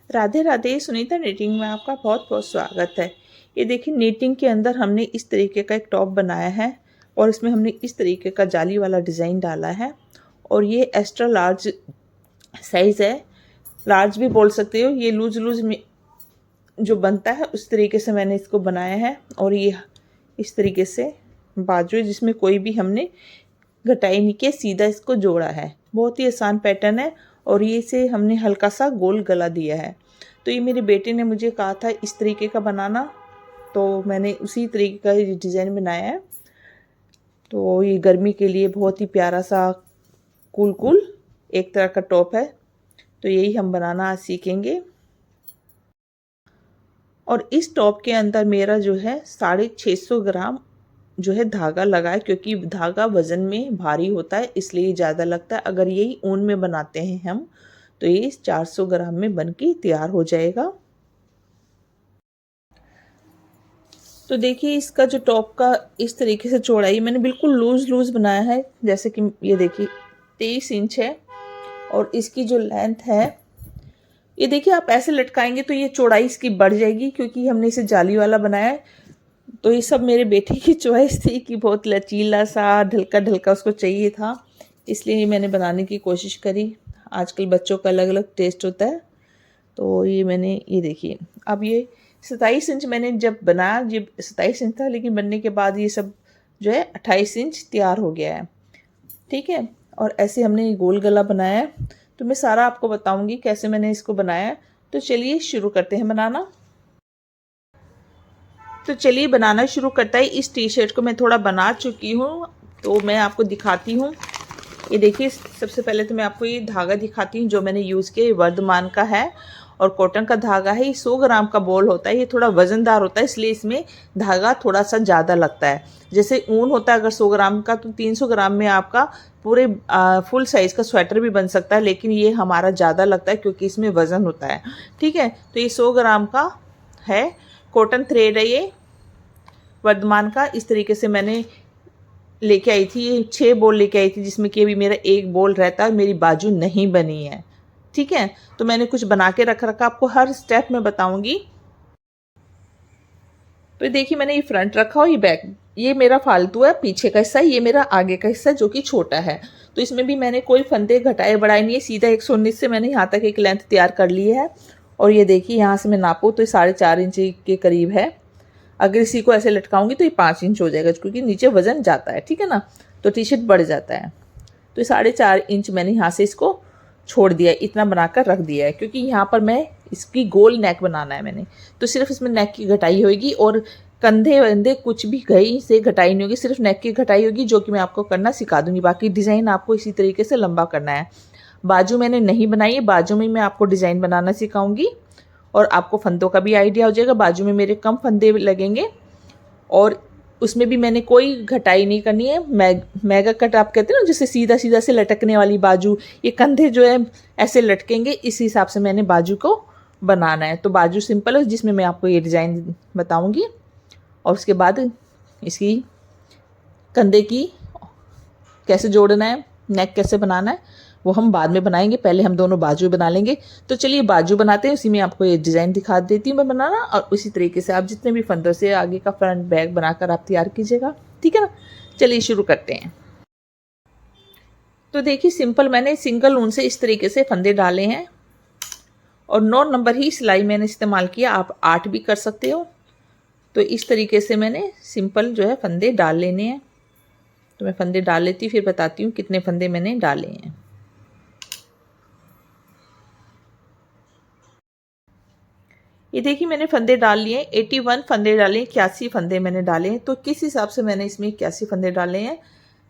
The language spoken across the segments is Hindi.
राधे राधे। सुनीता नीटिंग में आपका बहुत बहुत स्वागत है। ये देखिए, नीटिंग के अंदर हमने इस तरीके का एक टॉप बनाया है और इसमें हमने इस तरीके का जाली वाला डिज़ाइन डाला है और ये एक्स्ट्रा लार्ज साइज़ है, लार्ज भी बोल सकते हो। ये लूज लूज में जो बनता है उस तरीके से मैंने इसको बनाया है और ये इस तरीके से बाजू है जिसमें कोई भी हमने घटाई नहीं किया, सीधा इसको जोड़ा है। बहुत ही आसान पैटर्न है और ये इसे हमने हल्का सा गोल गला दिया है। तो ये मेरे बेटे ने मुझे कहा था इस तरीके का बनाना, तो मैंने उसी तरीके का ये डिज़ाइन बनाया है। तो ये गर्मी के लिए बहुत ही प्यारा सा कूल एक तरह का टॉप है। तो यही हम बनाना आज सीखेंगे। और इस टॉप के अंदर मेरा जो है 650 ग्राम जो है धागा लगा है, क्योंकि धागा वज़न में भारी होता है इसलिए ज़्यादा लगता है। अगर यही ऊन में बनाते हैं हम तो ये 400 ग्राम में बन के तैयार हो जाएगा। तो देखिए, इसका जो टॉप का इस तरीके से चौड़ाई मैंने बिल्कुल लूज बनाया है। जैसे कि ये देखिए 23 इंच है और इसकी जो लेंथ है, ये देखिए आप ऐसे लटकाएंगे तो ये चौड़ाई इसकी बढ़ जाएगी, क्योंकि हमने इसे जाली वाला बनाया है। तो ये सब मेरे बेटे की चॉइस थी कि बहुत लचीला सा ढलका उसको चाहिए था, इसलिए मैंने बनाने की कोशिश करी। आजकल बच्चों का अलग अलग टेस्ट होता है। तो ये देखिए, अब ये 27 इंच मैंने जब बनाया, ये 27 इंच था, लेकिन बनने के बाद ये सब जो है 28 इंच तैयार हो गया है। ठीक है, और ऐसे हमने गोल गला बनाया है। तो मैं सारा आपको बताऊंगी कैसे मैंने इसको बनाया है। तो चलिए शुरू करते हैं बनाना। तो चलिए बनाना शुरू करता है। इस टी शर्ट को मैं थोड़ा बना चुकी हूँ, तो मैं आपको दिखाती हूँ। ये देखिए, सबसे पहले तो मैं आपको ये धागा दिखाती हूँ जो मैंने यूज़ किया। ये वर्धमान का है और कॉटन का धागा है। ये 100 ग्राम का बॉल होता है। ये थोड़ा वज़नदार होता है, इसलिए इसमें धागा थोड़ा सा ज़्यादा लगता है। जैसे ऊन होता है अगर 100 ग्राम का, तो 300 ग्राम में आपका पूरे फुल साइज़ का स्वेटर भी बन सकता है, लेकिन ये हमारा ज़्यादा लगता है क्योंकि इसमें वज़न होता है। ठीक है, तो ये 100 ग्राम का है। कॉटन थ्रेड है ये वर्धमान का। इस तरीके से मैंने लेके आई थी, ये 6 बॉल लेके आई थी, जिसमें कि अभी मेरा एक बॉल रहता है। मेरी बाजू नहीं बनी है। ठीक है, तो मैंने कुछ बना के रखा, आपको हर स्टेप में बताऊंगी। तो देखिए, मैंने ये फ्रंट रखा और ये बैक, ये मेरा फालतू है पीछे का हिस्सा, ये मेरा आगे का हिस्सा जो कि छोटा है। तो इसमें भी मैंने कोई फंदे घटाए बढ़ाए नहीं है, सीधा 119 से मैंने यहाँ तक एक लेंथ तैयार कर ली है। और ये देखिए, यहाँ से मैं नापूँ तो ये 4.5 इंच के करीब है। अगर इसी को ऐसे लटकाऊंगी तो ये 5 इंच हो जाएगा, क्योंकि नीचे वजन जाता है। ठीक है ना, तो टी शर्ट बढ़ जाता है। तो ये 4.5 इंच मैंने यहाँ से इसको छोड़ दिया, इतना बनाकर रख दिया है, क्योंकि यहाँ पर मैं इसकी गोल नेक बनाना है मैंने। तो सिर्फ इसमें नेक की घटाई होगी और कंधे वंधे कुछ भी कहीं से घटाई नहीं होगी, सिर्फ नेक की घटाई होगी, जो कि मैं आपको करना सिखा दूंगी। बाकी डिज़ाइन आपको इसी तरीके से लंबा करना है। बाजू मैंने नहीं बनाई है, बाजू में मैं आपको डिज़ाइन बनाना सिखाऊंगी और आपको फंदों का भी आइडिया हो जाएगा। बाजू में मेरे कम फंदे लगेंगे और उसमें भी मैंने कोई घटाई नहीं करनी है। मेगा कट आप कहते हैं ना, जैसे सीधा सीधा से लटकने वाली बाजू, ये कंधे जो है ऐसे लटकेंगे, इस हिसाब से मैंने बाजू को बनाना है। तो बाजू सिंपल है, जिसमें मैं आपको ये डिज़ाइन बताऊंगी और उसके बाद इसकी कंधे की कैसे जोड़ना है, नेक कैसे बनाना है, वो हम बाद में बनाएंगे। पहले हम दोनों बाजू बना लेंगे। तो चलिए बाजू बनाते हैं, उसी में आपको ये डिज़ाइन दिखा देती हूँ मैं बनाना, और उसी तरीके से आप जितने भी फंदों से आगे का फ्रंट बैक बनाकर आप तैयार कीजिएगा। ठीक है ना, चलिए शुरू करते हैं। तो देखिए, सिंपल मैंने सिंगल ऊन से इस तरीके से फंदे डाले हैं और 9 नंबर ही सिलाई मैंने इस्तेमाल किया। आप 8 भी कर सकते हो। तो इस तरीके से मैंने सिंपल जो है फंदे डाल लेने हैं। तो मैं फंदे डाल लेती हूँ, फिर बताती हूँ कितने फंदे मैंने डाले हैं। ये देखिए, मैंने फंदे डाल लिए, 81 फंदे डाले, 81 फंदे मैंने डाले हैं। तो किस हिसाब से मैंने इसमें 81 फंदे डाले हैं,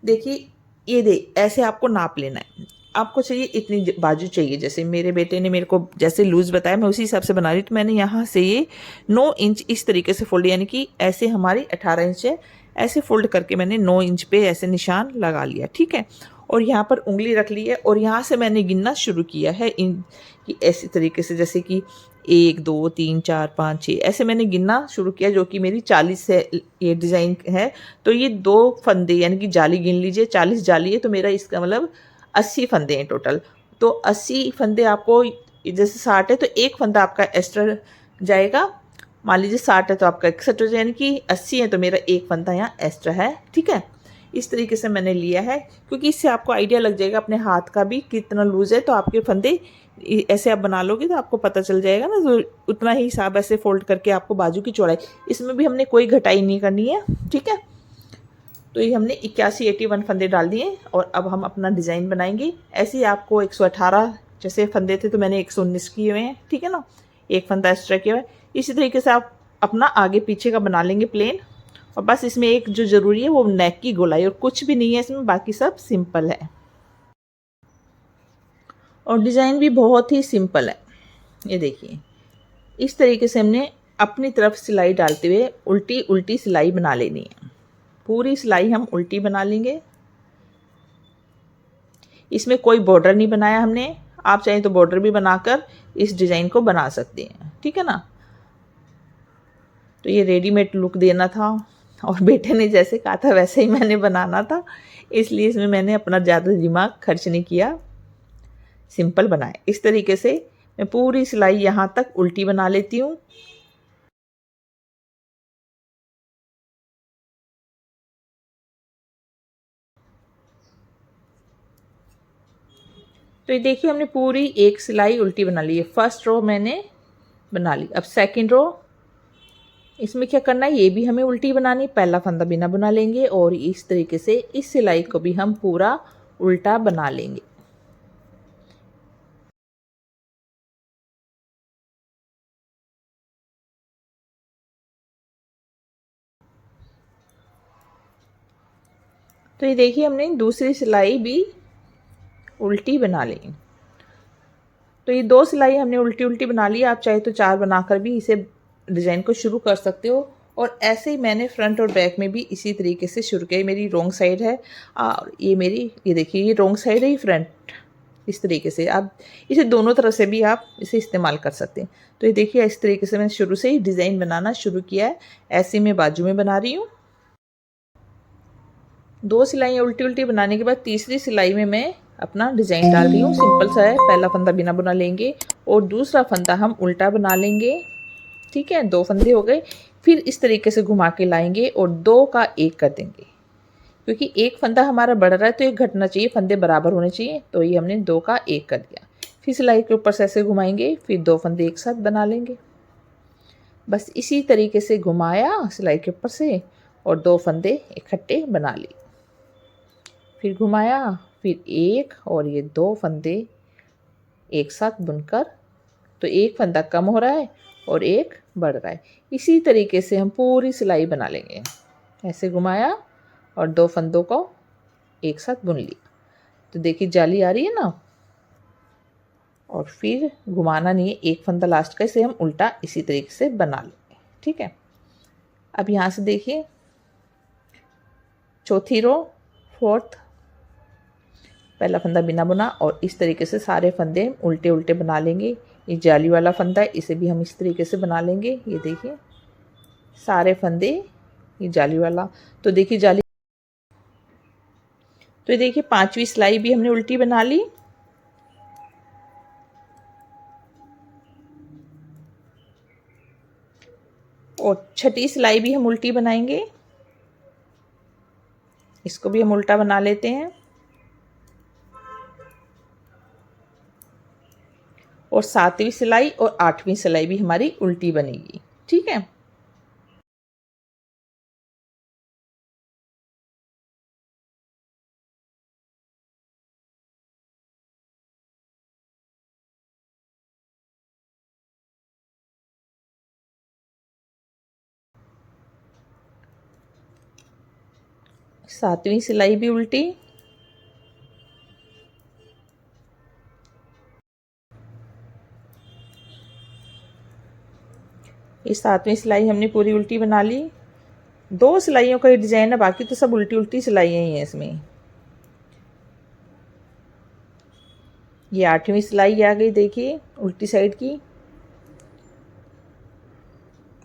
देखिए ये ऐसे आपको नाप लेना है। आपको चाहिए इतनी बाजू चाहिए, जैसे मेरे बेटे ने मेरे को जैसे लूज़ बताया मैं उसी हिसाब से बना रही। तो मैंने यहाँ से ये 9 इंच इस तरीके से फोल्ड, यानी कि ऐसे हमारी 18 इंच है, ऐसे फोल्ड करके मैंने 9 इंच पे ऐसे निशान लगा लिया। ठीक है, और यहाँ पर उंगली रख ली है और यहाँ से मैंने गिनना शुरू किया है इन ऐसे तरीके से, जैसे कि 1 2 3 4 5 6 ऐसे मैंने गिनना शुरू किया, जो कि मेरी 40 से ये डिज़ाइन है। तो ये 2 फंदे यानी कि जाली गिन लीजिए, 40 जाली है, तो मेरा इसका मतलब 80 फंदे हैं टोटल। तो 80 फंदे आपको जैसे 60 है तो एक फंदा आपका एक्स्ट्रा जाएगा। मान लीजिए 60 है तो आपका 61 हो जाए, यानी कि 80 है तो मेरा एक फंदा यहाँ एक्स्ट्रा है। ठीक है, इस तरीके से मैंने लिया है, क्योंकि इससे आपको आइडिया लग जाएगा अपने हाथ का भी कितना लूज़ है। तो आपके फंदे ऐसे आप बना लोगे तो आपको पता चल जाएगा ना, तो उतना ही हिसाब ऐसे फोल्ड करके आपको बाजू की चौड़ाई, इसमें भी हमने कोई घटाई नहीं करनी है। ठीक है, तो ये हमने 81 फंदे डाल दिए और अब हम अपना डिज़ाइन बनाएंगे। ऐसे ही आपको 118 जैसे फंदे थे तो मैंने 119 किए हुए हैं। ठीक है ना, एक फंदा एक्स्ट्रा किया हुआ है। इसी तरीके से आप अपना आगे पीछे का बना लेंगे प्लेन। और बस इसमें एक जो ज़रूरी है वो नेक की गोलाई, और कुछ भी नहीं है इसमें, बाकी सब सिंपल है और डिज़ाइन भी बहुत ही सिंपल है। ये देखिए, इस तरीके से हमने अपनी तरफ सिलाई डालते हुए उल्टी उल्टी सिलाई बना लेनी है। पूरी सिलाई हम उल्टी बना लेंगे। इसमें कोई बॉर्डर नहीं बनाया हमने, आप चाहें तो बॉर्डर भी बनाकर इस डिज़ाइन को बना सकते हैं। ठीक है ना, तो ये रेडीमेड लुक देना था और बेटे ने जैसे कहा था वैसे ही मैंने बनाना था, इसलिए इसमें मैंने अपना ज़्यादा दिमाग खर्च नहीं किया, सिंपल बनाए। इस तरीके से मैं पूरी सिलाई यहाँ तक उल्टी बना लेती हूँ। तो ये देखिए हमने पूरी एक सिलाई उल्टी बना ली है। फर्स्ट रो मैंने बना ली। अब सेकंड रो, इसमें क्या करना है, ये भी हमें उल्टी बनानी। पहला फंदा बिना बना लेंगे और इस तरीके से इस सिलाई को भी हम पूरा उल्टा बना लेंगे। तो ये देखिए हमने दूसरी सिलाई भी उल्टी बना ली। तो ये दो सिलाई हमने उल्टी उल्टी बना ली। आप चाहे तो 4 बनाकर भी इसे डिज़ाइन को शुरू कर सकते हो। और ऐसे ही मैंने फ्रंट और बैक में भी इसी तरीके से शुरू किया। मेरी रॉन्ग साइड है और ये मेरी, ये देखिए ये रॉन्ग साइड है, ये फ्रंट। इस तरीके से आप इसे दोनों तरह से भी आप इसे इस्तेमाल कर सकते हैं। तो ये देखिए इस तरीके से मैंने शुरू से ही डिज़ाइन बनाना शुरू किया है। ऐसे मैं बाजू में बना रही हूँ। 2 सिलाइयाँ उल्टी उल्टी बनाने के बाद तीसरी सिलाई में मैं अपना डिज़ाइन डाल रही हूँ। सिंपल सा है, पहला फंदा बिना बुना लेंगे और दूसरा फंदा हम उल्टा बना लेंगे। ठीक है, 2 फंदे हो गए। फिर इस तरीके से घुमा के लाएंगे और 2 का 1 कर देंगे, क्योंकि एक फंदा हमारा बढ़ रहा है तो एक घटना चाहिए, फंदे बराबर होने चाहिए। तो ये हमने 2 का 1 कर दिया। फिर सिलाई के ऊपर से ऐसे घुमाएंगे, फिर 2 फंदे एक साथ बना लेंगे। बस इसी तरीके से घुमाया सिलाई के ऊपर से और 2 फंदे इकट्ठे बना लिए। फिर घुमाया, फिर 1 और ये 2 फंदे एक साथ बुनकर, तो एक फंदा कम हो रहा है और एक बढ़ रहा है। इसी तरीके से हम पूरी सिलाई बना लेंगे। ऐसे घुमाया और 2 फंदों को एक साथ बुन लिया। तो देखिए जाली आ रही है ना, और फिर घुमाना नहीं है, एक फंदा लास्ट का, इसे हम उल्टा इसी तरीके से बना लेंगे। ठीक है, अब यहाँ से देखिए चौथी रो, फोर्थ, पहला फंदा बिना बुना और इस तरीके से सारे फंदे उल्टे उल्टे बना लेंगे। ये जाली वाला फंदा है, इसे भी हम इस तरीके से बना लेंगे। ये देखिए सारे फंदे, ये जाली वाला, तो देखिए जाली, तो ये देखिए 5वीं सिलाई भी हमने उल्टी बना ली। और 6ठी सिलाई भी हम उल्टी बनाएंगे, इसको भी हम उल्टा बना लेते हैं। और 7वीं सिलाई और 8वीं सिलाई भी हमारी उल्टी बनेगी। ठीक है, सातवीं सिलाई भी उल्टी। ये 7वीं सिलाई हमने पूरी उल्टी बना ली। 2 सिलाइयों का ये डिजाइन है, बाकी तो सब उल्टी उल्टी सिलाइयाँ ही हैं इसमें। ये 8वीं सिलाई आ गई, देखिए उल्टी साइड की,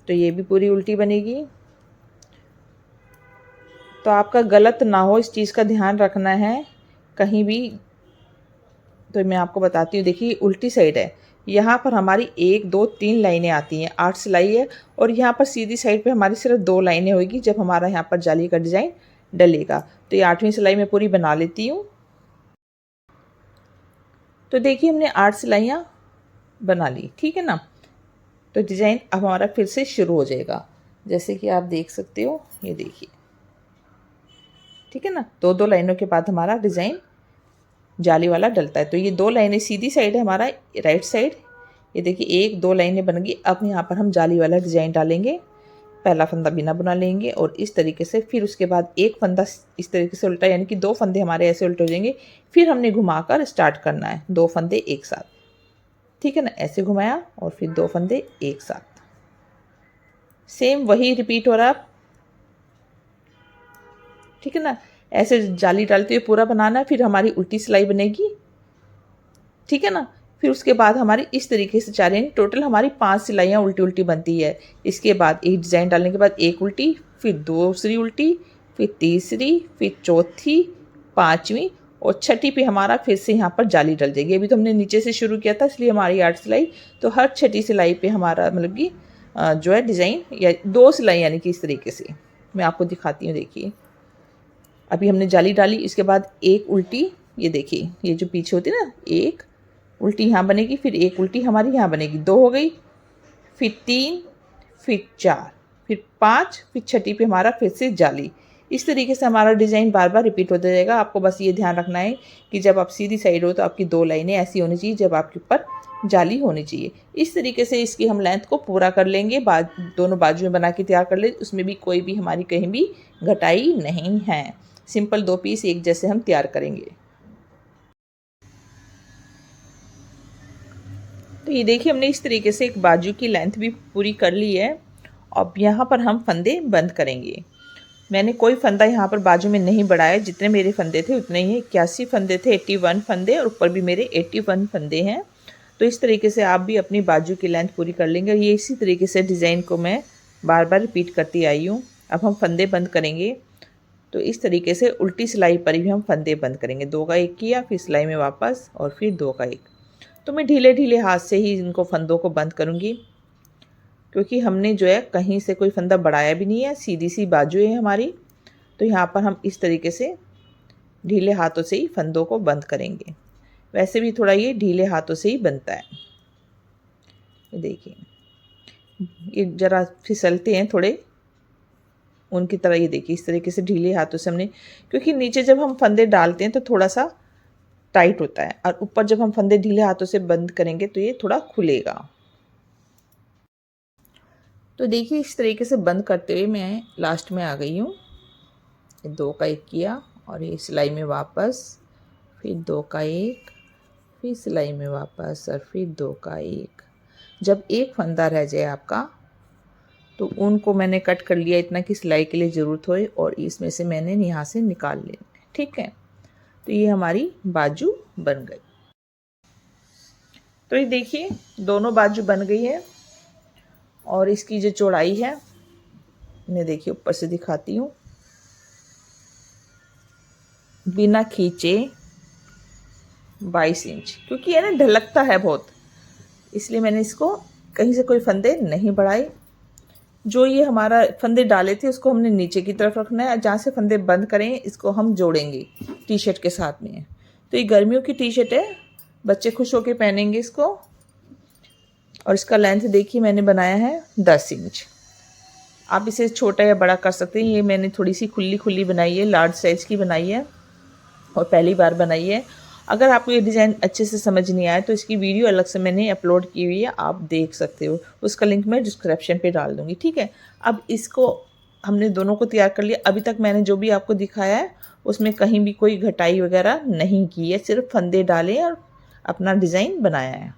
तो ये भी पूरी उल्टी बनेगी। तो आपका गलत ना हो, इस चीज़ का ध्यान रखना है कहीं भी। तो मैं आपको बताती हूँ, देखिए उल्टी साइड है, यहाँ पर हमारी 1 2 3 लाइनें आती हैं, 8 सिलाई है और यहाँ पर सीधी साइड पे हमारी सिर्फ 2 लाइनें होगी जब हमारा यहाँ पर जाली का डिज़ाइन डलेगा। तो ये 8वीं सिलाई मैं पूरी बना लेती हूँ। तो देखिए हमने 8 सिलाइयाँ बना ली, ठीक है ना। तो डिज़ाइन अब हमारा फिर से शुरू हो जाएगा, जैसे कि आप देख सकते हो, ये देखिए, ठीक है ना। 2 लाइनों के बाद हमारा डिज़ाइन जाली वाला डलता है। तो ये 2 लाइनें सीधी साइड है हमारा राइट साइड, ये देखिए 1 2 लाइनें बन गई। अब यहाँ पर हम जाली वाला डिज़ाइन डालेंगे। पहला फंदा बिना बुना लेंगे और इस तरीके से, फिर उसके बाद एक फंदा इस तरीके से उल्टा, यानी कि 2 फंदे हमारे ऐसे उल्टे हो जाएंगे। फिर हमने घुमाकर स्टार्ट करना है 2 फंदे एक साथ, ठीक है ना। ऐसे घुमाया और फिर 2 फंदे एक साथ, सेम वही रिपीट हो रहा है, ठीक है ना। ऐसे जाली डालते हुए पूरा बनाना है। फिर हमारी उल्टी सिलाई बनेगी, ठीक है ना। फिर उसके बाद हमारी इस तरीके से 4, यानी टोटल हमारी 5 सिलाइयाँ उल्टी उल्टी बनती है। इसके बाद एक डिज़ाइन डालने के बाद एक उल्टी, फिर दूसरी उल्टी, फिर तीसरी, फिर चौथी, 5वीं और 6ठी पे हमारा फिर से यहाँ पर जाली डल जाएगी। अभी तो हमने नीचे से शुरू किया था इसलिए हमारी 8 सिलाई, तो हर 6ठी सिलाई पे हमारा मतलब कि जो है डिज़ाइन या 2 सिलाई, यानी कि इस तरीके से मैं आपको दिखाती हूँ। देखिए अभी हमने जाली डाली, इसके बाद एक उल्टी, ये देखिए ये जो पीछे होती है ना, एक उल्टी यहाँ बनेगी, फिर एक उल्टी हमारी यहाँ बनेगी, 2 हो गई, फिर 3, फिर 4, फिर 5, फिर 6ठी पे हमारा फिर से जाली। इस तरीके से हमारा डिज़ाइन बार बार रिपीट होता जाएगा। आपको बस ये ध्यान रखना है कि जब आप सीधी साइड हो तो आपकी 2 लाइनें ऐसी होनी चाहिए जब आपके ऊपर जाली होनी चाहिए। इस तरीके से इसकी हम लेंथ को पूरा कर लेंगे, दोनों बाजू में बना के तैयार कर ले। उसमें भी कोई भी हमारी कहीं भी घटाई नहीं है। सिंपल 2 पीस एक जैसे हम तैयार करेंगे। तो ये देखिए हमने इस तरीके से एक बाजू की लेंथ भी पूरी कर ली है। अब यहाँ पर हम फंदे बंद करेंगे। मैंने कोई फंदा यहाँ पर बाजू में नहीं बढ़ाया, जितने मेरे फंदे थे उतने ही 81 फंदे थे, 81 फंदे, और ऊपर भी मेरे 81 फंदे हैं। तो इस तरीके से आप भी अपनी बाजू की लेंथ पूरी कर लेंगे। ये इसी तरीके से डिज़ाइन को मैं बार बार रिपीट करती आई हूँ। अब हम फंदे बंद करेंगे। तो इस तरीके से उल्टी सिलाई पर भी हम फंदे बंद करेंगे। 2 का 1 किया, फिर सिलाई में वापस और फिर 2 का 1। तो मैं ढीले ढीले हाथ से ही इनको फंदों को बंद करूँगी, क्योंकि हमने जो है कहीं से कोई फंदा बढ़ाया भी नहीं है, सीधी सी बाजू है हमारी। तो यहाँ पर हम इस तरीके से ढीले हाथों से ही फंदों को बंद करेंगे। वैसे भी थोड़ा ये ढीले हाथों से ही बनता है। ये देखिए ये ज़रा फिसलते हैं थोड़े उनकी तरह। ये देखिए इस तरीके से ढीले हाथों से हमने, क्योंकि नीचे जब हम फंदे डालते हैं तो थोड़ा सा टाइट होता है, और ऊपर जब हम फंदे ढीले हाथों से बंद करेंगे तो ये थोड़ा खुलेगा। तो देखिए इस तरीके से बंद करते हुए मैं लास्ट में आ गई हूँ। 2 का 1 किया और ये सिलाई में वापस, फिर 2 का 1, फिर सिलाई में वापस और फिर 2 का 1। जब एक फंदा रह जाए आपका तो ऊन को मैंने कट कर लिया इतना कि सिलाई के लिए ज़रूरत होए, और इसमें से मैंने यहाँ से निकाल लेना, ठीक है। तो ये हमारी बाजू बन गई। तो ये देखिए दोनों बाजू बन गई है, और इसकी जो चौड़ाई है मैं देखिए ऊपर से दिखाती हूँ, बिना खींचे 22 इंच, क्योंकि ये ना ढलकता है बहुत, इसलिए मैंने इसको कहीं से कोई फंदे नहीं बढ़ाए। जो ये हमारा फंदे डाले थे उसको हमने नीचे की तरफ रखना है, जहाँ से फंदे बंद करें इसको हम जोड़ेंगे टी शर्ट के साथ में। तो ये गर्मियों की टी शर्ट है, बच्चे खुश होकर पहनेंगे इसको। और इसका लेंथ देखिए मैंने बनाया है 10 इंच। आप इसे छोटा या बड़ा कर सकते हैं। ये मैंने थोड़ी सी खुली खुली बनाई है, लार्ज साइज़ की बनाई है और पहली बार बनाई है। अगर आपको ये डिज़ाइन अच्छे से समझ नहीं आया तो इसकी वीडियो अलग से मैंने अपलोड की हुई है, आप देख सकते हो, उसका लिंक मैं डिस्क्रिप्शन पे डाल दूँगी, ठीक है। अब इसको हमने दोनों को तैयार कर लिया। अभी तक मैंने जो भी आपको दिखाया है उसमें कहीं भी कोई घटाई वगैरह नहीं की है, सिर्फ फंदे डाले और अपना डिज़ाइन बनाया है।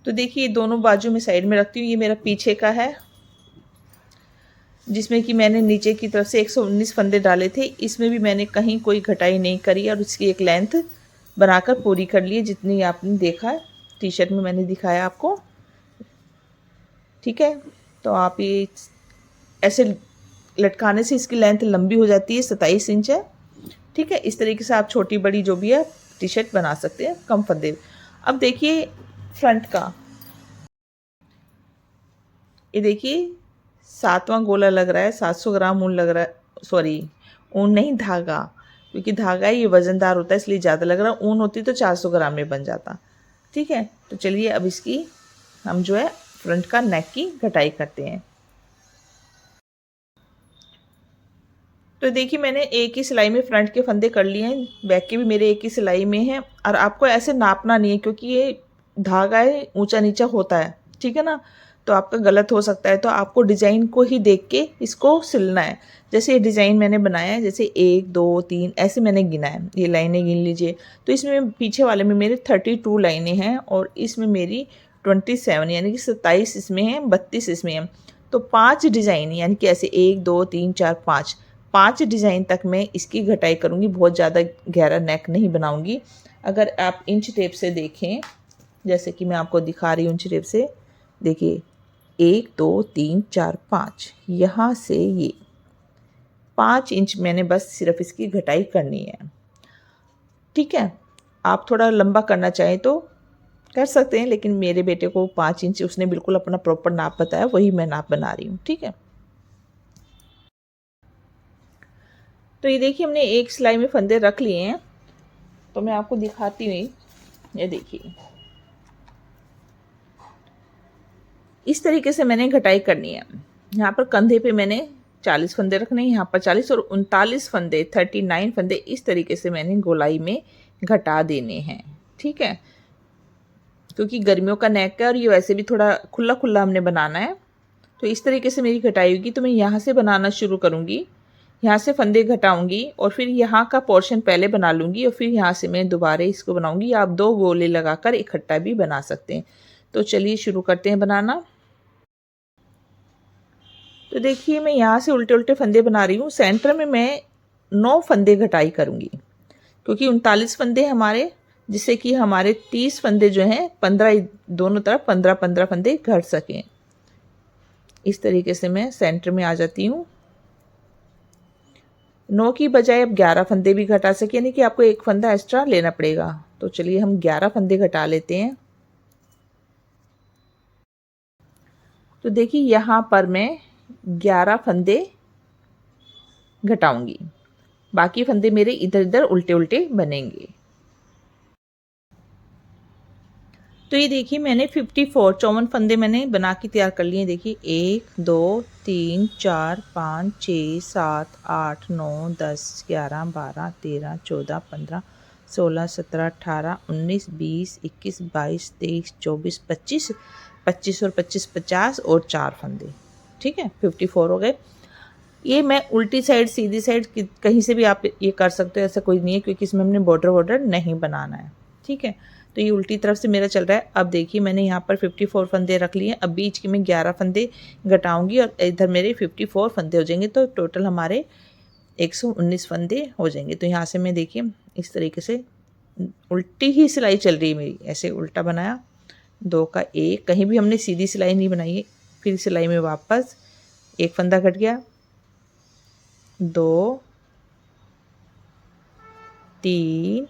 तो देखिए दोनों बाजू में साइड में रखती हूँ। ये मेरा पीछे का है, जिसमें कि मैंने नीचे की तरफ से 119 फंदे डाले थे। इसमें भी मैंने कहीं कोई घटाई नहीं करी और उसकी एक लेंथ बनाकर पूरी कर ली, जितनी आपने देखा टी शर्ट में मैंने दिखाया आपको, ठीक है। तो आप ये ऐसे लटकाने से इसकी लेंथ लंबी हो जाती है, 27 इंच है, ठीक है। इस तरीके से आप छोटी बड़ी जो भी है टी शर्ट बना सकते हैं कम फंदे। अब देखिए फ्रंट का, ये देखिए 7वां गोला लग रहा है, 700 ग्राम ऊन लग रहा है, सॉरी ऊन नहीं धागा, क्योंकि धागा ये वज़नदार होता है इसलिए ज़्यादा लग रहा है, ऊन होती तो 400 ग्राम में बन जाता। ठीक है, तो चलिए अब इसकी हम जो है फ्रंट का नेक की कटाई करते हैं। तो देखिए मैंने एक ही सिलाई में फ्रंट के फंदे कर लिए हैं, बैक के भी मेरे एक ही सिलाई में हैं, और आपको ऐसे नापना नहीं है क्योंकि ये धागा है ऊंचा नीचा होता है, ठीक है ना, तो आपका गलत हो सकता है। तो आपको डिज़ाइन को ही देख के इसको सिलना है। जैसे ये डिज़ाइन मैंने बनाया है, जैसे 1 2 3 ऐसे मैंने गिना है, ये लाइनें गिन लीजिए। तो इसमें पीछे वाले में मेरे 32 लाइनें हैं और इसमें मेरी 27 यानी कि 27 इसमें है, 32 इसमें है। तो 5 डिज़ाइन यानी कि ऐसे 1 2 3 4 5 डिज़ाइन तक मैं इसकी घटाई करूँगी, बहुत ज़्यादा गहरा नेक नहीं बनाऊँगी। अगर आप इंच टेप से देखें, जैसे कि मैं आपको दिखा रही हूँ इंच टेप से, देखिए 1 2 3 4 5, यहाँ से ये 5 इंच मैंने बस सिर्फ इसकी घटाई करनी है। ठीक है, आप थोड़ा लंबा करना चाहें तो कर सकते हैं, लेकिन मेरे बेटे को 5 इंच उसने बिल्कुल अपना प्रॉपर नाप बताया, वही मैं नाप बना रही हूँ। ठीक है, तो ये देखिए हमने एक सिलाई में फंदे रख लिए हैं, तो मैं आपको दिखाती हूँ। ये देखिए इस तरीके से मैंने घटाई करनी है। यहाँ पर कंधे पे मैंने 40 फंदे रखने हैं, यहाँ पर 40 और 39 फंदे 39 फंदे इस तरीके से मैंने गोलाई में घटा देने हैं। ठीक है, क्योंकि गर्मियों का नेक है और ये वैसे भी थोड़ा खुला खुला हमने बनाना है, तो इस तरीके से मेरी घटाई होगी। तो मैं यहाँ से बनाना शुरू करूँगी, यहाँ से फंदे घटाऊंगी और फिर यहाँ का पोर्शन पहले बना लूँगी और फिर यहाँ से मैं दोबारा इसको बनाऊंगी। आप 2 गोले लगाकर इकट्ठा भी बना सकते हैं। तो चलिए शुरू करते हैं बनाना। तो देखिए मैं यहाँ से उल्टे उल्टे फंदे बना रही हूँ। सेंटर में मैं 9 फंदे घटाई करूँगी, क्योंकि 39 फंदे हमारे, जिससे कि हमारे 30 फंदे जो हैं 15 दोनों तरफ 15-15 फंदे घट सकें। इस तरीके से मैं सेंटर में आ जाती हूँ। 9 की बजाय अब 11 फंदे भी घटा सके, यानी कि आपको एक फंदा एक्स्ट्रा लेना पड़ेगा। तो चलिए हम 11 फंदे घटा लेते हैं। तो देखिए यहाँ पर मैं 11 फंदे घटाऊंगी, बाकी फंदे मेरे इधर इधर उल्टे उल्टे बनेंगे। तो ये देखिए मैंने 54 फंदे मैंने बना के तैयार कर लिए। देखिए 1 2 3 4 5 6 7 8 9 10 11 12 13 14 15 16 17 18 19 20 21 22 23 24 25 25 और 25 50 और 4 फंदे। ठीक है, 54 हो गए। ये मैं उल्टी साइड सीधी साइड कहीं से भी आप ये कर सकते हो, ऐसा कोई नहीं है, क्योंकि इसमें हमने बॉर्डर वॉर्डर नहीं बनाना है। ठीक है, तो ये उल्टी तरफ से मेरा चल रहा है। अब देखिए मैंने यहाँ पर 54 फंदे रख लिए हैं। अब बीच के मैं 11 फंदे घटाऊंगी और इधर मेरे 54 फंदे हो जाएंगे, तो टोटल हमारे 119 फंदे हो जाएंगे। तो यहाँ से मैं देखिए इस तरीके से उल्टी ही सिलाई चल रही है मेरी, ऐसे उल्टा बनाया, 2 का 1, कहीं भी हमने सीधी सिलाई नहीं बनाई है। फिर सिलाई में वापस एक फंदा घट गया, 2 3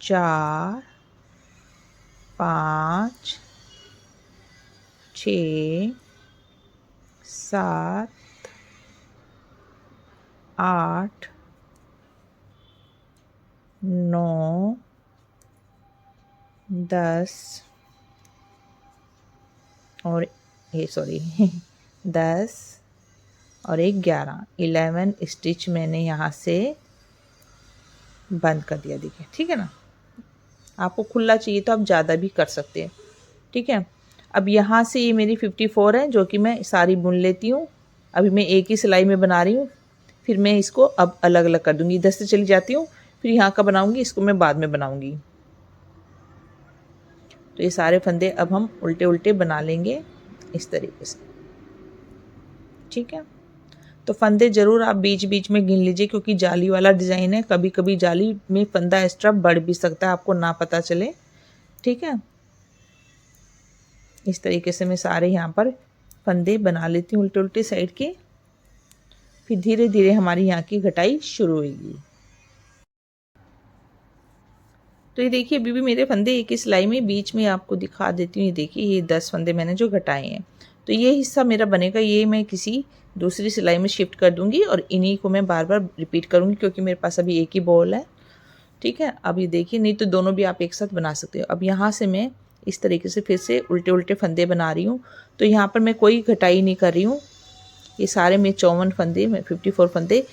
4 5 6 7 8 9 10 और ये सॉरी 10 और एक 11 स्टिच मैंने यहाँ से बंद कर दिया। देखिए ठीक है ना, आपको खुला चाहिए तो आप ज़्यादा भी कर सकते हैं। ठीक है, अब यहाँ से ये मेरी 54 है जो कि मैं सारी बुन लेती हूँ। अभी मैं एक ही सिलाई में बना रही हूँ, फिर मैं इसको अब अलग अलग कर दूँगी। इधर से चली जाती हूँ, फिर यहाँ का बनाऊँगी, इसको मैं बाद में बनाऊँगी। तो ये सारे फंदे अब हम उल्टे उल्टे बना लेंगे इस तरीके से। ठीक है, तो फंदे ज़रूर आप बीच बीच में गिन लीजिए, क्योंकि जाली वाला डिज़ाइन है, कभी कभी जाली में फंदा एक्स्ट्रा बढ़ भी सकता है, आपको ना पता चले। ठीक है, इस तरीके से मैं सारे यहाँ पर फंदे बना लेती हूँ उल्टे उल्टे साइड के। फिर धीरे धीरे हमारी यहाँ की घटाई शुरू होगी। तो ये देखिए अभी भी मेरे फंदे एक ही सिलाई में बीच में आपको दिखा देती हूँ। ये देखिए ये 10 फंदे मैंने जो घटाए हैं। तो ये हिस्सा मेरा बनेगा, ये मैं किसी दूसरी सिलाई में शिफ्ट कर दूँगी और इन्हीं को मैं बार बार रिपीट करूँगी क्योंकि मेरे पास अभी एक ही बॉल है। ठीक है, अब ये देखिए, नहीं तो दोनों भी आप एक साथ बना सकते हो। अब यहाँ से मैं इस तरीके से फिर से उल्टे उल्टे फंदे बना रही हूँ। तो यहाँ पर मैं कोई घटाई नहीं कर रही हूँ। ये सारे मैं 54 फंदे, मैं 54 फंदे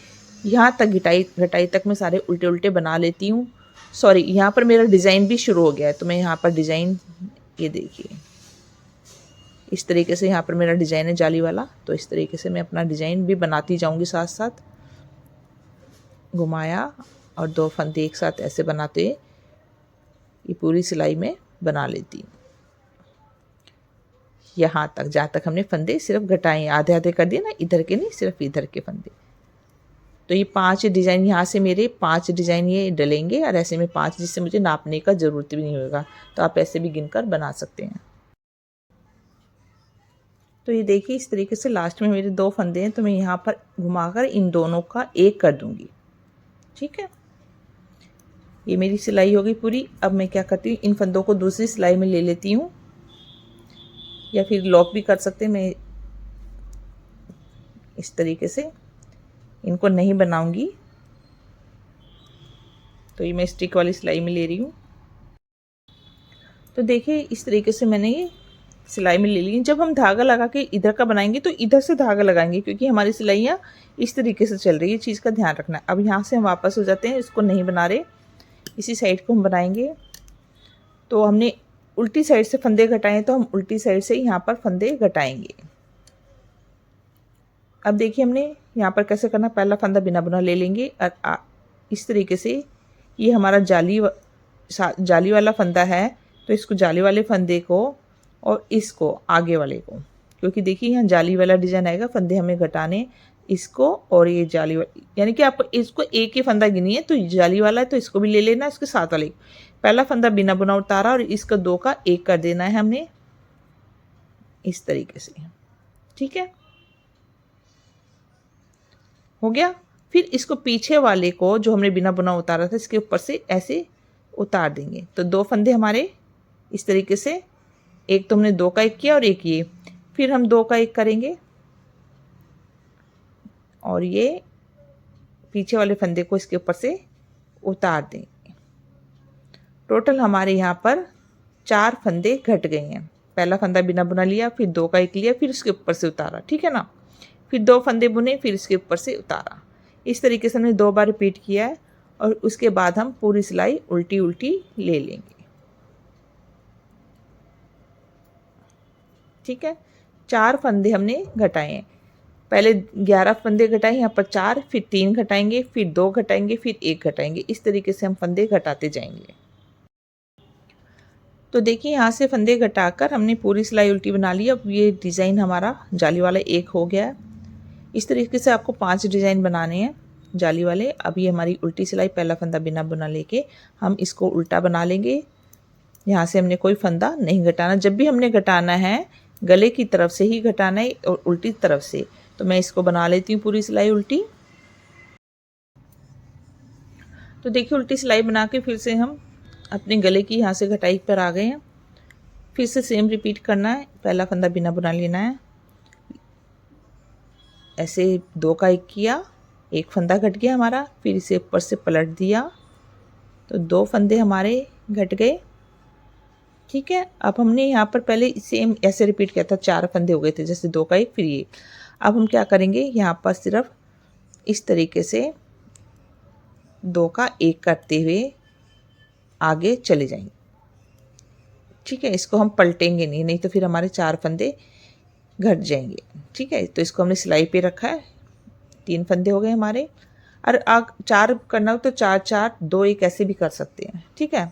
यहाँ तक घटाई तक मैं सारे उल्टे उल्टे बना लेती हूँ। सॉरी, यहाँ पर मेरा डिज़ाइन भी शुरू हो गया है। तो मैं यहाँ पर डिज़ाइन, ये देखिए इस तरीके से यहाँ पर मेरा डिज़ाइन है जाली वाला। तो इस तरीके से मैं अपना डिज़ाइन भी बनाती जाऊँगी, साथ साथ घुमाया और 2 फंदे एक साथ ऐसे बनाते ये पूरी सिलाई में बना लेती हूँ यहाँ तक, जहाँ तक हमने फंदे सिर्फ घटाए, आधे आधे कर दिए ना, इधर के नहीं, सिर्फ इधर के फंदे। तो ये 5 डिज़ाइन यहाँ से मेरे 5 डिज़ाइन ये डलेंगे और ऐसे में 5, जिससे मुझे नापने का ज़रूरत भी नहीं होगा। तो आप ऐसे भी गिनकर बना सकते हैं। तो ये देखिए इस तरीके से लास्ट में मेरे 2 फंदे हैं, तो मैं यहाँ पर घुमाकर इन दोनों का एक कर दूँगी। ठीक है, ये मेरी सिलाई हो गई पूरी। अब मैं क्या करती हूँ, इन फंदों को दूसरी सिलाई में ले लेती हूँ या फिर लॉक भी कर सकते हैं। मैं इस तरीके से इनको नहीं बनाऊंगी, तो ये मैं स्टिक वाली सिलाई में ले रही हूँ। तो देखिए इस तरीके से मैंने ये सिलाई में ले ली। जब हम धागा लगा के इधर का बनाएंगे तो इधर से धागा लगाएंगे क्योंकि हमारी सिलाइयाँ इस तरीके से चल रही है, चीज़ का ध्यान रखना है। अब यहाँ से हम वापस हो जाते हैं, इसको नहीं बना रहे, इसी साइड को हम बनाएंगे। तो हमने उल्टी साइड से फंदे घटाए तो हम उल्टी साइड से यहाँ पर फंदे घटाएंगे। अब देखिए हमने यहाँ पर कैसे करना, पहला फंदा बिना बुना ले लेंगे और इस तरीके से ये हमारा जाली वाला फंदा है। तो इसको जाली वाले फंदे को और इसको आगे वाले को, क्योंकि देखिए यहाँ जाली वाला डिजाइन आएगा, फंदे हमें घटाने इसको और ये जाली वाला, यानी कि आपको इसको एक ही फंदा गिनी है तो जाली वाला है तो इसको भी ले लेना, इसके साथ वाले पहला फंदा बिना बुना उतारा और इसका 2 का 1 कर देना है हमने इस तरीके से। ठीक है, हो गया। फिर इसको पीछे वाले को जो हमने बिना बुना उतारा था इसके ऊपर से ऐसे उतार देंगे। तो 2 फंदे हमारे इस तरीके से, एक तो हमने 2 का 1 किया और एक ये, फिर हम 2 का 1 करेंगे और ये पीछे वाले फंदे को इसके ऊपर से उतार देंगे। टोटल हमारे यहाँ पर 4 फंदे घट गए हैं। पहला फंदा बिना बुना लिया, फिर 2 का 1 लिया, फिर इसके ऊपर से उतारा। ठीक है ना, फिर 2 फंदे बुने, फिर इसके ऊपर से उतारा। इस तरीके से हमने 2 बार रिपीट किया है और उसके बाद हम पूरी सिलाई उल्टी उल्टी ले लेंगे। ठीक है, 4 फंदे हमने घटाए हैं। पहले 11 फंदे घटाए, यहाँ पर 4, फिर 3 घटाएंगे, फिर 2 घटाएंगे, फिर 1 घटाएंगे। इस तरीके से हम फंदे घटाते जाएंगे। तो देखिए यहाँ से फंदे घटाकर हमने पूरी सिलाई उल्टी बना ली। अब ये डिज़ाइन हमारा जाली वाला 1 हो गया है। इस तरीके से आपको 5 डिज़ाइन बनाने हैं जाली वाले। अब ये हमारी उल्टी सिलाई, पहला फंदा बिना बुना लेके हम इसको उल्टा बना लेंगे। यहाँ से हमने कोई फंदा नहीं घटाना। जब भी हमने घटाना है गले की तरफ से ही घटाना है और उल्टी तरफ से। तो मैं इसको बना लेती हूँ पूरी सिलाई उल्टी। तो देखिए उल्टी सिलाई बना के फिर से हम अपने गले की यहाँ से घटाई पर आ गए हैं। फिर से सेम रिपीट करना है, पहला फंदा बिना बुना लेना है, ऐसे 2 का 1 किया, 1 फंदा घट गया हमारा, फिर इसे ऊपर से पलट दिया तो 2 फंदे हमारे घट गए। ठीक है, अब हमने यहाँ पर पहले सेम ऐसे रिपीट किया था, 4 फंदे हो गए थे, जैसे 2 का 1 फिर ये। अब हम क्या करेंगे, यहाँ पर सिर्फ इस तरीके से 2 का 1 करते हुए आगे चले जाएंगे। ठीक है, इसको हम पलटेंगे नहीं, नहीं तो फिर हमारे 4 फंदे घट जाएंगे। ठीक है, तो इसको हमने सिलाई पे रखा है, 3 फंदे हो गए हमारे। और 4 करना हो तो 4 4 2 1 ऐसे भी कर सकते हैं। ठीक है,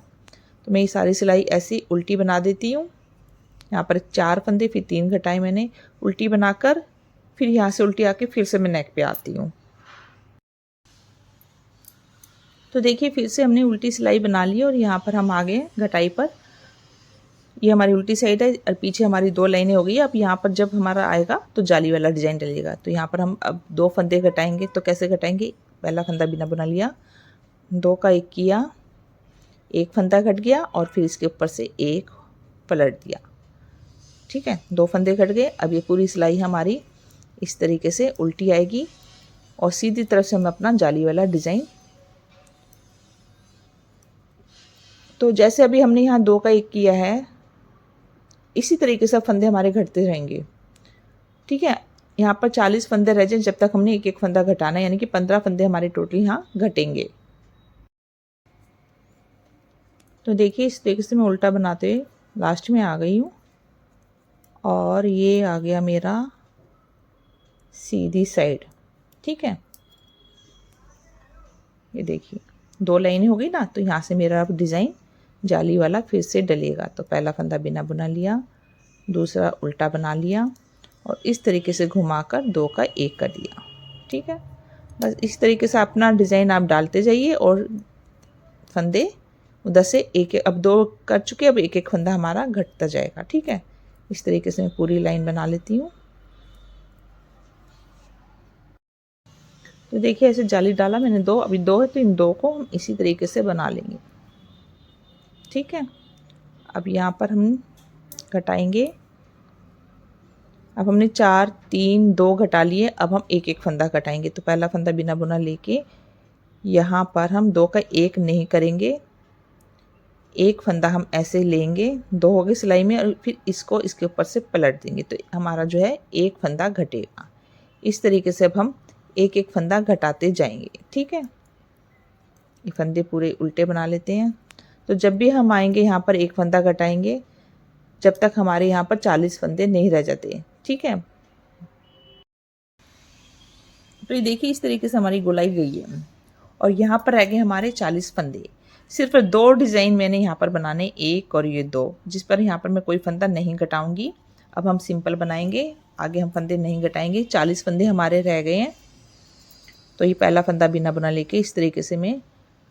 तो मैं ये सारी सिलाई ऐसी उल्टी बना देती हूँ। यहाँ पर 4 फंदे, फिर 3 घटाए मैंने, उल्टी बनाकर फिर यहाँ से उल्टी आके फिर से मैं नेक पे आती हूँ। तो देखिए फिर से हमने उल्टी सिलाई बना ली और यहाँ पर हम आ गए घटाई पर। ये हमारी उल्टी साइड है और पीछे हमारी 2 लाइनें हो गई। अब यहाँ पर जब हमारा आएगा तो जाली वाला डिज़ाइन डलेगा। तो यहाँ पर हम अब 2 फंदे घटाएंगे। तो कैसे घटाएंगे, पहला फंदा बिना बुना लिया, 2 का 1 किया, एक फंदा घट गया और फिर इसके ऊपर से एक पलट दिया। ठीक है, 2 फंदे घट गए। अब ये पूरी सिलाई हमारी इस तरीके से उल्टी आएगी और सीधी तरफ से हम अपना जाली वाला डिज़ाइन, तो जैसे अभी हमने यहाँ 2 का 1 किया है, इसी तरीके से फंदे हमारे घटते रहेंगे। ठीक है, यहाँ पर 40 फंदे रह जाए जब तक हमने एक एक फंदा घटाना है, यानी कि 15 फंदे हमारे टोटल यहाँ घटेंगे। तो देखिए इस तरीके से मैं उल्टा बनाते हुए लास्ट में आ गई हूँ और ये आ गया मेरा सीधी साइड। ठीक है, ये देखिए 2 लाइनें हो गई ना, तो यहाँ से मेरा अब डिज़ाइन जाली वाला फिर से डलेगा। तो पहला फंदा बिना बुना लिया, दूसरा उल्टा बना लिया और इस तरीके से घुमाकर 2 का 1 कर दिया। ठीक है, बस इस तरीके से अपना डिज़ाइन आप डालते जाइए और फंदे उधर से एक, अब 2 कर चुके, अब एक एक फंदा हमारा घटता जाएगा। ठीक है, इस तरीके से मैं पूरी लाइन बना लेती हूँ। तो देखिए ऐसे जाली डाला मैंने 2, अभी 2 है तो इन 2 को हम इसी तरीके से बना लेंगे। ठीक है, अब यहाँ पर हम घटाएंगे। अब हमने 4 3 2 घटा लिए, अब हम एक एक फंदा घटाएंगे। तो पहला फंदा बिना बुना लेके यहाँ पर हम 2 का 1 नहीं करेंगे, एक फंदा हम ऐसे लेंगे, 2 हो गए सिलाई में, और फिर इसको इसके ऊपर से पलट देंगे तो हमारा जो है एक फंदा घटेगा। इस तरीके से अब हम एक एक फंदा घटाते जाएंगे। ठीक है, ये फंदे पूरे उल्टे बना लेते हैं। तो जब भी हम आएंगे यहाँ पर एक फंदा घटाएंगे जब तक हमारे यहाँ पर 40 फंदे नहीं रह जाते। ठीक है, तो ये देखिए इस तरीके से हमारी गोलाई गई है और यहाँ पर रह गए हमारे 40 फंदे। सिर्फ 2 डिज़ाइन मैंने यहाँ पर बनाने, एक और ये 2, जिस पर यहाँ पर मैं कोई फंदा नहीं घटाऊंगी। अब हम सिंपल बनाएंगे, आगे हम फंदे नहीं घटाएंगे। 40 फंदे हमारे रह गए हैं। तो ये पहला फंदा बिना बुना लेके इस तरीके से मैं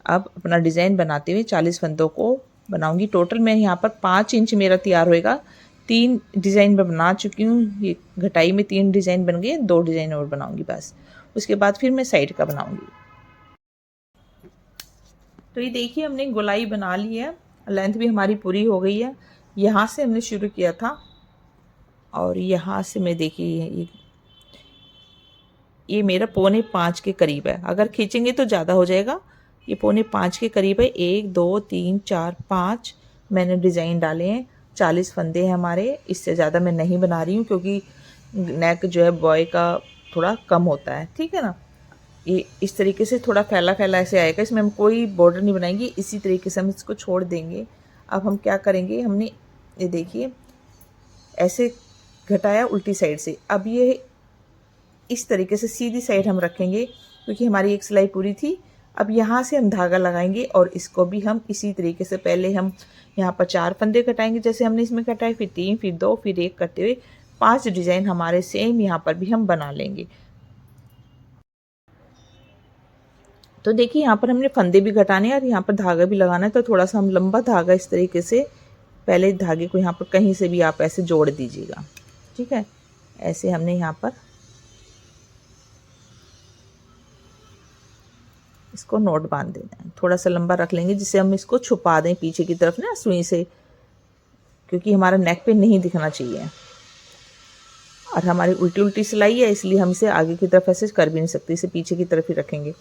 अब अपना डिज़ाइन बनाते हुए 40 फंदों को बनाऊंगी। टोटल मैं यहाँ पर 5 इंच मेरा तैयार होएगा। 3 डिज़ाइन मैं बना चुकी हूँ, ये घटाई में 3 डिज़ाइन बन गए, 2 डिज़ाइन और बनाऊंगी बस। उसके बाद फिर मैं साइड का बनाऊंगी। तो ये देखिए हमने गोलाई बना ली है, लेंथ भी हमारी पूरी हो गई है। यहाँ से हमने शुरू किया था और यहाँ से मैं देखिए ये मेरा 4.25 के करीब है। अगर खींचेंगे तो ज़्यादा हो जाएगा। ये 4.25 के करीब है। 1 2 3 4 5 मैंने डिज़ाइन डाले हैं। 40 फंदे हैं हमारे, इससे ज़्यादा मैं नहीं बना रही हूँ क्योंकि नेक जो है बॉय का थोड़ा कम होता है। ठीक है ना, ये इस तरीके से थोड़ा फैला फैला ऐसे आएगा। इसमें हम कोई बॉर्डर नहीं बनाएंगे, इसी तरीके से हम इसको छोड़ देंगे। अब हम क्या करेंगे, हमने ये देखिए ऐसे घटाया उल्टी साइड से, अब ये इस तरीके से सीधी साइड हम रखेंगे क्योंकि हमारी एक सिलाई पूरी थी। अब यहाँ से हम धागा लगाएंगे और इसको भी हम इसी तरीके से, पहले हम यहाँ पर 4 फंदे कटाएंगे जैसे हमने इसमें कटाए, फिर 3 फिर 2 फिर 1 करते हुए 5 डिज़ाइन हमारे सेम यहाँ पर भी हम बना लेंगे। तो देखिए यहाँ पर हमने फंदे भी घटाने हैं और यहाँ पर धागा भी लगाना है। तो थोड़ा सा हम लंबा धागा इस तरीके से, पहले धागे को यहाँ पर कहीं से भी आप ऐसे जोड़ दीजिएगा। ठीक है, ऐसे हमने यहाँ पर इसको नोट बांध देना है। थोड़ा सा लंबा रख लेंगे जिससे हम इसको छुपा दें पीछे की तरफ ना सुई से, क्योंकि हमारा नेक पे नहीं दिखना चाहिए। और हमारी उल्टी उल्टी सिलाई है इसलिए हम इसे आगे की तरफ ऐसे कर भी नहीं सकते, इसे पीछे की तरफ ही रखेंगे।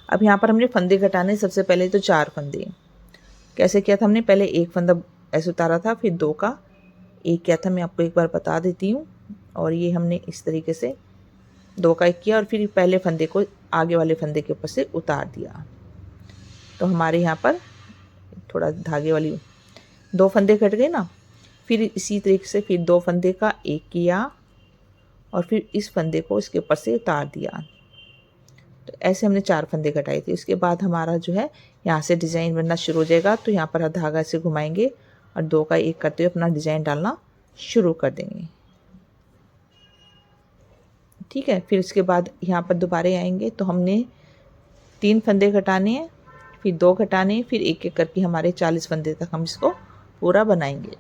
अब यहाँ पर हमने फंदे घटाने, सबसे पहले तो 4 फंदे। कैसे किया था हमने, पहले एक फंदा ऐसे उतारा था, फिर 2 का 1 किया था, मैं आपको एक बार बता देती हूँ। और ये हमने इस तरीके से 2 का 1 किया और फिर पहले फंदे को आगे वाले फंदे के ऊपर से उतार दिया। तो हमारे यहाँ पर थोड़ा धागे वाली 2 फंदे कट गए ना। फिर इसी तरीके से फिर 2 फंदे का 1 किया और फिर इस फंदे को इसके ऊपर से उतार दिया। तो ऐसे हमने 4 फंदे कटाए थे। उसके बाद हमारा जो है यहाँ से डिज़ाइन बनना शुरू हो जाएगा। तो यहाँ पर धागा से घुमाएंगे और 2 का 1 करते हुए अपना डिज़ाइन डालना शुरू कर देंगे। ठीक है, फिर उसके बाद यहाँ पर दोबारा आएंगे तो हमने 3 फंदे घटाने हैं, फिर 2 घटाने, फिर एक एक करके हमारे 40 फंदे तक हम इसको पूरा बनाएंगे।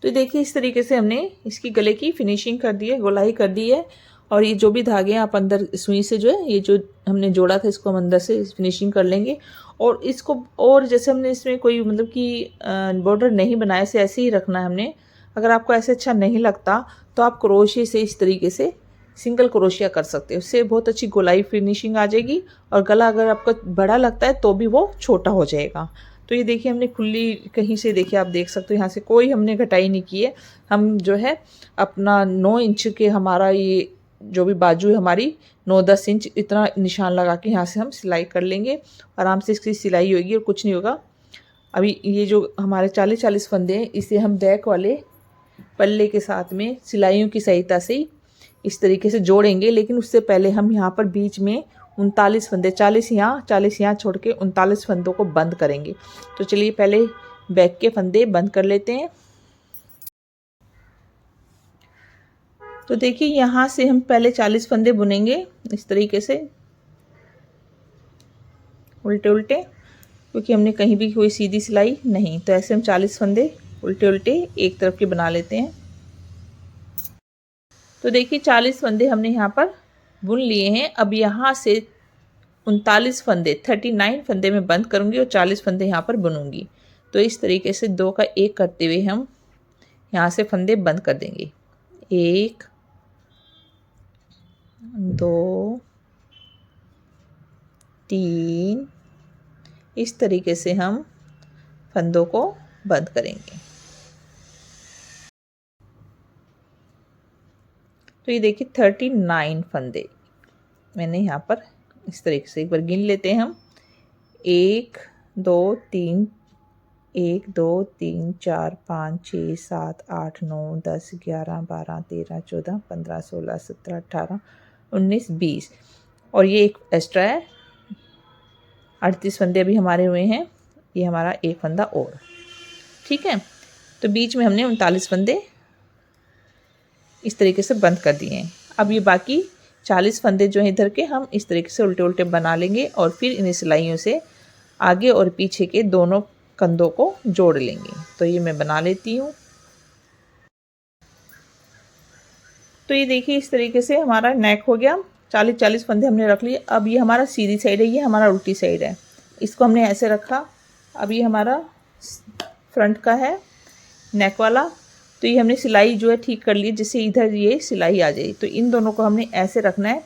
तो देखिए इस तरीके से हमने इसकी गले की फिनिशिंग कर दी है, गोलाई कर दी है। और ये जो भी धागे हैं आप अंदर सुई से जो है ये जो हमने जोड़ा था इसको हम अंदर से फिनिशिंग कर लेंगे। और इसको और जैसे हमने इसमें कोई मतलब कि बॉर्डर नहीं बनाया, इसे ऐसे ही रखना है हमने। अगर आपको ऐसे अच्छा नहीं लगता तो आप क्रोशिया से इस तरीके से सिंगल क्रोशिया कर सकते हो, उससे बहुत अच्छी गोलाई फिनिशिंग आ जाएगी। और गला अगर आपको बड़ा लगता है तो भी वो छोटा हो जाएगा। तो ये देखिए हमने खुली कहीं से देखिए आप देख सकते हो यहाँ से कोई हमने घटाई नहीं की है। हम जो है अपना 9 इंच के हमारा ये जो भी बाजू है हमारी 9-10 इंच इतना निशान लगा के यहाँ से हम सिलाई कर लेंगे। आराम से इसकी सिलाई होगी और कुछ नहीं होगा। अभी ये जो हमारे 40-40 फंदे हैं इसे हम बैक वाले पल्ले के साथ में सिलाइयों की सहायता से इस तरीके से जोड़ेंगे। लेकिन उससे पहले हम यहाँ पर बीच में 39 फंदे, 40 यहाँ छोड़ के 39 फंदों को बंद करेंगे। तो चलिए पहले बैक के फंदे बंद कर लेते हैं। तो देखिए यहाँ से हम पहले 40 फंदे बुनेंगे इस तरीके से उल्टे उल्टे, क्योंकि हमने कहीं भी कोई सीधी सिलाई नहीं। तो ऐसे हम 40 फंदे उल्टे उल्टे एक तरफ के बना लेते हैं। तो देखिए 40 फंदे हमने यहाँ पर बुन लिए हैं। अब यहाँ से 39 फंदे 39 फंदे में बंद करूँगी और 40 फंदे यहाँ पर बुनूंगी। तो इस तरीके से 2 का 1 करते हुए हम यहाँ से फंदे बंद कर देंगे। 1 2 3 इस तरीके से हम फंदों को बंद करेंगे। तो ये देखिए 39 फंदे मैंने यहाँ पर इस तरीके से एक बार गिन लेते हैं हम। 1 2 3 1 2 3 4 5 6 7 8 9 10 11 12 13 14 15 16 17 18 19 20 और ये एक एक्स्ट्रा है। 38 फंदे अभी हमारे हुए हैं। ये हमारा एक फंदा और, ठीक है। तो बीच में हमने 39 फंदे इस तरीके से बंद कर दिए हैं। अब ये बाकी 40 फंदे जो हैं इधर के हम इस तरीके से उल्टे उल्टे बना लेंगे और फिर इन सिलाइयों से आगे और पीछे के दोनों कंधों को जोड़ लेंगे। तो ये मैं बना लेती हूँ। तो ये देखिए इस तरीके से हमारा नेक हो गया। 40-40 फंदे हमने रख लिए। अब ये हमारा सीधी साइड है, ये हमारा उल्टी साइड है। इसको हमने ऐसे रखा। अब ये हमारा फ्रंट का है नेक वाला। तो ये हमने सिलाई जो है ठीक कर ली, जिससे इधर ये सिलाई आ जाए। तो इन दोनों को हमने ऐसे रखना है।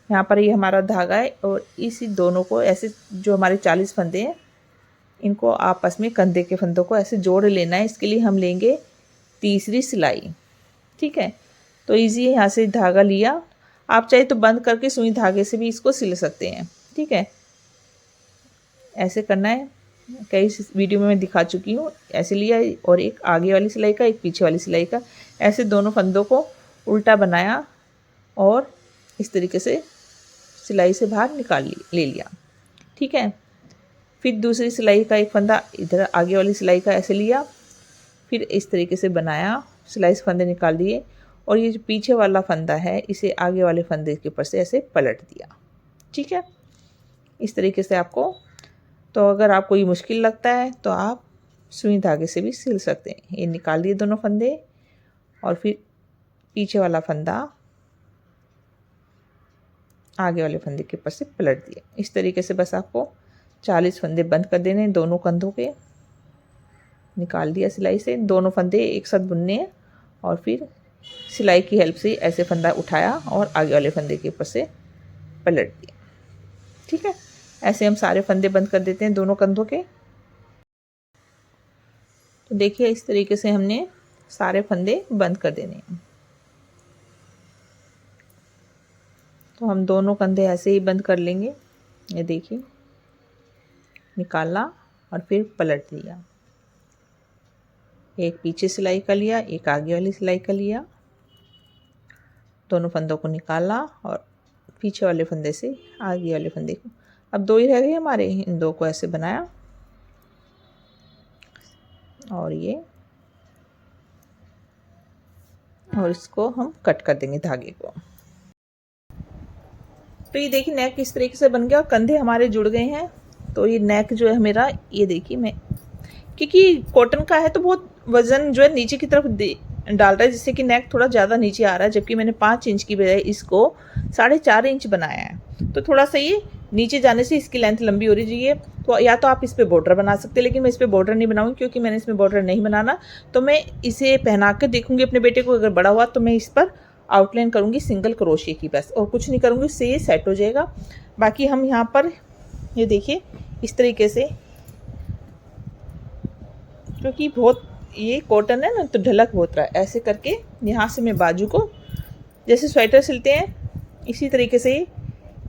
यहाँ पर ये हमारा धागा है और इसी दोनों को ऐसे जो हमारे 40 फंदे हैं इनको आपस में कंधे के फंदों को ऐसे जोड़ लेना है। इसके लिए हम लेंगे तीसरी सिलाई, ठीक है। तो इजी है, यहाँ से धागा लिया। आप चाहे तो बंद करके सुई धागे से भी इसको सिल सकते हैं, ठीक है। ऐसे करना है, कई वीडियो में मैं दिखा चुकी हूँ। ऐसे लिया और एक आगे वाली सिलाई का एक पीछे वाली सिलाई का, ऐसे दोनों फंदों को उल्टा बनाया और इस तरीके से सिलाई से बाहर निकाल ले लिया, ठीक है। फिर दूसरी सिलाई का एक फंदा इधर आगे वाली सिलाई का ऐसे लिया, फिर इस तरीके से बनाया, सिलाई से फंदे निकाल दिए और ये जो पीछे वाला फंदा है इसे आगे वाले फंदे के ऊपर से ऐसे पलट दिया, ठीक है। इस तरीके से आपको, तो अगर आपको ये मुश्किल लगता है तो आप सुई धागे से भी सिल सकते हैं। ये निकाल दिए दोनों फंदे और फिर पीछे वाला फंदा आगे वाले फंदे के ऊपर से पलट दिया। इस तरीके से बस आपको 40 फंदे बंद कर देने, दोनों कंधों के। निकाल दिया सिलाई से, दोनों फंदे एक साथ बुनने हैं और फिर सिलाई की हेल्प से ऐसे फंदा उठाया और आगे वाले फंदे के ऊपर से पलट दिया, ठीक है। ऐसे हम सारे फंदे बंद कर देते हैं दोनों कंधों के। तो देखिए इस तरीके से हमने सारे फंदे बंद कर देने हैं। तो हम दोनों कंधे ऐसे ही बंद कर लेंगे। ये देखिए, निकाला और फिर पलट दिया। एक पीछे सिलाई का लिया, एक आगे वाली सिलाई का लिया, दोनों फंदों को निकाला और पीछे वाले फंदे से आगे वाले फंदे को, अब 2 ही रह गए हमारे, इन 2 को ऐसे बनाया और ये, और इसको हम कट कर देंगे धागे को। तो ये देखिए नेक इस तरीके से बन गया और कंधे हमारे जुड़ गए हैं। तो ये नेक जो है मेरा, ये देखिए मैं, क्योंकि कॉटन का है तो बहुत वज़न जो है नीचे की तरफ डाल रहा है, जिससे कि नेक थोड़ा ज़्यादा नीचे आ रहा है, जबकि मैंने 5 इंच की बजाय इसको 4.5 इंच बनाया है। तो थोड़ा सा ये नीचे जाने से इसकी लेंथ लंबी हो रही है। तो या तो आप इस पर बॉर्डर बना सकते हैं, लेकिन मैं इस पर बॉर्डर नहीं बनाऊंगी क्योंकि मैंने इसमें बॉर्डर नहीं बनाना। तो मैं इसे पहना कर देखूंगी अपने बेटे को, अगर बड़ा हुआ तो मैं इस पर आउटलाइन करूँगी सिंगल क्रोशे की, बस और कुछ नहीं करूँगी, उससे ये सेट हो जाएगा। बाकी हम यहाँ पर ये देखिए इस तरीके से, क्योंकि बहुत ये कॉटन है ना तो ढलक बहुत रहा है, ऐसे करके यहाँ से मैं बाजू को जैसे स्वेटर सिलते हैं इसी तरीके से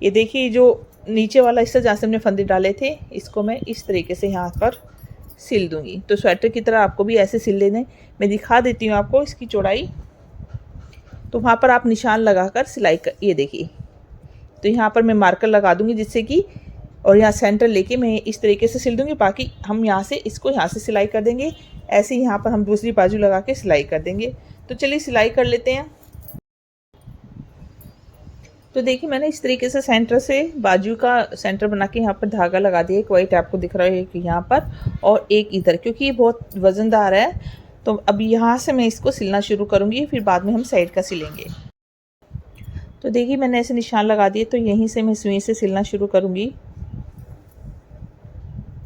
ये देखिए जो नीचे वाला हिस्सा जहाँ से हमने फंदे डाले थे इसको मैं इस तरीके से यहाँ पर सिल दूंगी। तो स्वेटर की तरह आपको भी ऐसे सिल लेने, मैं दिखा देती हूँ आपको इसकी चौड़ाई। तो वहाँ पर आप निशान लगाकर सिलाई कर, ये देखिए, तो यहाँ पर मैं मार्कर लगा दूंगी जिससे कि, और यहाँ सेंटर लेके मैं इस तरीके से सिल दूंगी। बाकी हम यहाँ से इसको यहाँ से सिलाई कर देंगे, ऐसे ही यहाँ पर हम दूसरी बाजू लगा के सिलाई कर देंगे। तो चलिए सिलाई कर लेते हैं। तो देखिए मैंने इस तरीके से सेंटर से बाजू का सेंटर बना के यहाँ पर धागा लगा दिया। एक वाइट आपको दिख रहा है कि यहाँ पर, और एक इधर, क्योंकि ये बहुत वज़नदार है। तो अब यहाँ से मैं इसको सिलना शुरू करूँगी, फिर बाद में हम साइड का सिलेंगे। तो देखिए मैंने ऐसे निशान लगा दिए, तो यहीं से मैं सुई से सिलना शुरू करूँगी।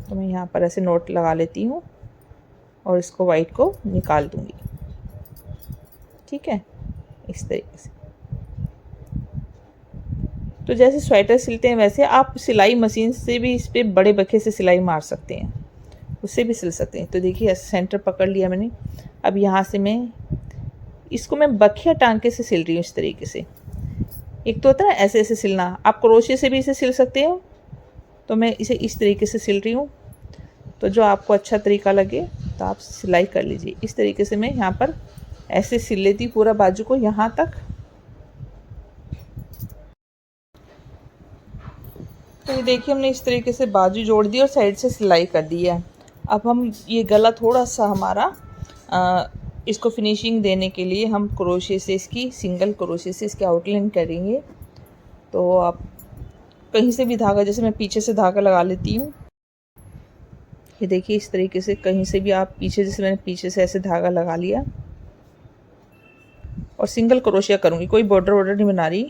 तो मैं यहाँ पर ऐसे नोट लगा लेती हूँ और इसको वाइट को निकाल दूँगी, ठीक है, इस तरीके से। तो जैसे स्वेटर सिलते हैं वैसे आप सिलाई मशीन से भी इस पर बड़े बखे से सिलाई मार सकते हैं, उससे भी सिल सकते हैं। तो देखिए ऐसे सेंटर पकड़ लिया मैंने। अब यहाँ से मैं इसको मैं बखिया टांके से सिल रही हूँ इस तरीके से। एक तो होता है ऐसे ऐसे सिलना, आप क्रोशे से भी इसे सिल सकते हो। तो मैं इसे इस तरीके से सिल रही हूँ, तो जो आपको अच्छा तरीका लगे तो आप सिलाई कर लीजिए। इस तरीके से मैं यहाँ पर ऐसे सिल लेती हूँ पूरा बाजू को यहाँ तक। तो ये देखिए हमने इस तरीके से बाजू जोड़ दी और साइड से सिलाई कर दी है। अब हम ये गला थोड़ा सा हमारा इसको फिनिशिंग देने के लिए हम क्रोशे से इसकी सिंगल क्रोशे से इसकी आउटलाइन करेंगे। तो आप कहीं से भी धागा, जैसे मैं पीछे से धागा लगा लेती हूँ, ये देखिए इस तरीके से कहीं से भी आप पीछे, जैसे मैंने पीछे से ऐसे धागा लगा लिया और सिंगल क्रोशिया करूँगी, कोई बॉर्डर वॉर्डर नहीं बना रही,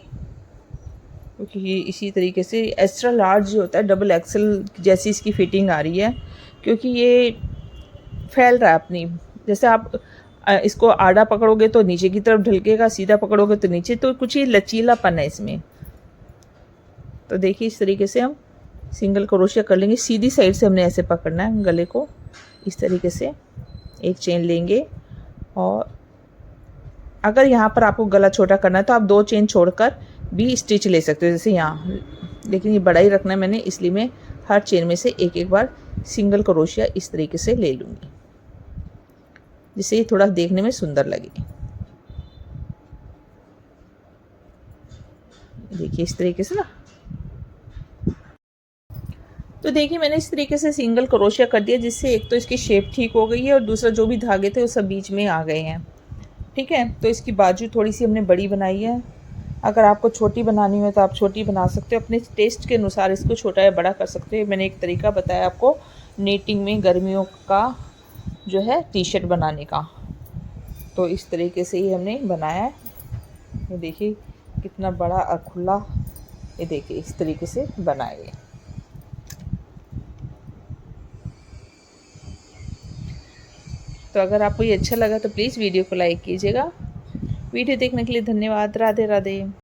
क्योंकि ये इसी तरीके से एक्स्ट्रा लार्ज जो होता है डबल एक्सल जैसी इसकी फिटिंग आ रही है, क्योंकि ये फैल रहा है अपनी। जैसे आप इसको आड़ा पकड़ोगे तो नीचे की तरफ ढलकेगा, सीधा पकड़ोगे तो नीचे, तो कुछ ही लचीलापन है इसमें। तो देखिए इस तरीके से हम सिंगल क्रोशिया कर लेंगे। सीधी साइड से हमने ऐसे पकड़ना है गले को, इस तरीके से एक चेन लेंगे। और अगर यहाँ पर आपको गला छोटा करना है तो आप 2 चेन छोड़कर भी स्टिच ले सकते हो, जैसे यहाँ, लेकिन ये बड़ा ही रखना है मैंने, इसलिए मैं हर चेन में से एक एक बार सिंगल क्रोशिया इस तरीके से ले लूँगी, जिससे ये थोड़ा देखने में सुंदर लगे। देखिए इस तरीके से ना। तो देखिए मैंने इस तरीके से सिंगल क्रोशिया कर दिया, जिससे एक तो इसकी शेप ठीक हो गई है और दूसरा जो भी धागे थे वो सब बीच में आ गए हैं, ठीक है। तो इसकी बाजू थोड़ी सी हमने बड़ी बनाई है। अगर आपको छोटी बनानी हो तो आप छोटी बना सकते हो, अपने टेस्ट के अनुसार इसको छोटा या बड़ा कर सकते हो। मैंने एक तरीका बताया आपको नीटिंग में गर्मियों का जो है टी-शर्ट बनाने का, तो इस तरीके से ही हमने बनाया है। ये देखिए कितना बड़ा और खुला, ये देखिए इस तरीके से बनाए। तो अगर आपको ये अच्छा लगा तो प्लीज़ वीडियो को लाइक कीजिएगा। वीडियो देखने के लिए धन्यवाद। राधे राधे।